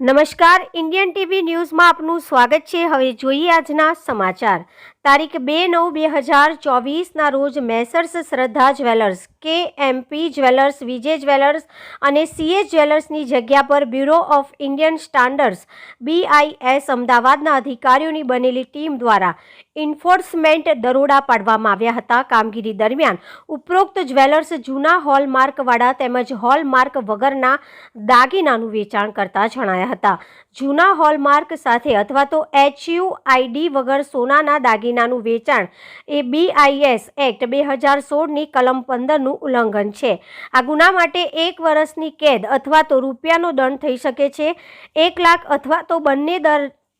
નમસ્કાર, Indian TV ન્યૂઝમાં આપનું સ્વાગત છે। હવે જોઈએ આજના સમાચાર। તારીખ 2/9/2024ના રોજ મેસર્સ શ્રદ્ધા જ્વેલર્સ, KMP જ્વેલર્સ, વિજય જ્વેલર્સ અને CS જ્વેલર્સની જગ્યા પર bureau of Indian standards BIS અમદાવાદના અધિકારીઓની બનેલી ટીમ દ્વારા એન્ફોર્સમેન્ટ દરોડા પાડવામાં આવ્યા હતા। કામગીરી દરમિયાન ઉપરોક્ત જ્વેલર્સ જૂના હોલમાર્કવાળા તેમજ હોલમાર્ક વગરના દાગીનાનું વેચાણ કરતા જણાયા હતા। જૂના હોલમાર્ક સાથે અથવા તો HUID વગર સોનાના દાગીનાનું વેચાણ એ BIS એક્ટ 2016ની કલમ 15નું ઉલ્લંઘન છે। આ ગુના માટે 1 વર્ષની કેદ અથવા તો રૂપિયાનો દંડ થઈ શકે છે। 1 લાખ અથવા તો બંને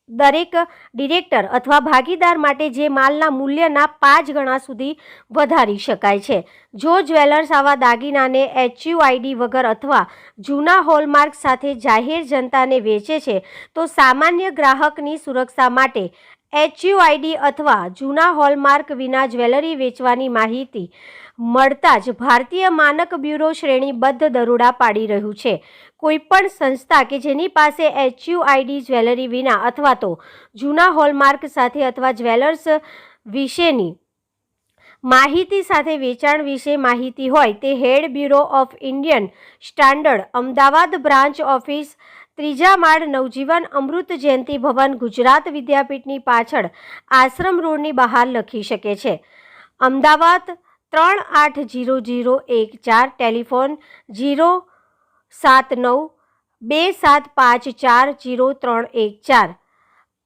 દરેક ડિરેક્ટર અથવા ભાગીદાર માટે જે માલના મૂલ્યના 5 ગણા સુધી વધારી શકાય છે। જો જ્વેલર્સ આવા દાગીનાને HUID વગર અથવા જૂના હોલમાર્ક સાથે જાહેર જનતાને વેચે છે તો સામાન્ય ગ્રાહકની સુરક્ષા માટે HUID અથવા જૂના હોલમાર્ક વિના જ્વેલરી વેચવાની માહિતી મળતા જ ભારતીય માનક બ્યુરો શ્રેણીબદ્ધ દરોડા પાડી રહ્યું છે। કોઈપણ સંસ્થા કે જેની પાસે HUID જ્વેલરી વિના અથવા તો જૂના હોલમાર્ક સાથે અથવા જ્વેલર્સ વિશેની માહિતી સાથે વેચાણ વિશે માહિતી હોય તે head bureau of Indian standard Ahmedabad branch office 3જા માળ નવજીવન અમૃત જયંતિ ભવન ગુજરાત વિદ્યાપીઠની પાછળ આશ્રમ રોડની બહાર લખી શકે છે। અમદાવાદ 380014, ટેલિફોન 07927540314,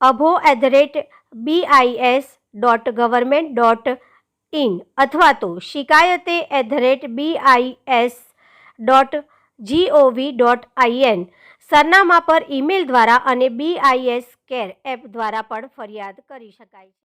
abho@bis.government.in અથવા તો shikayate@bis.gov.in સરનામા પર ઈમેલ દ્વારા અને BIS કેર એપ દ્વારા પણ ફરિયાદ કરી શકાય છે।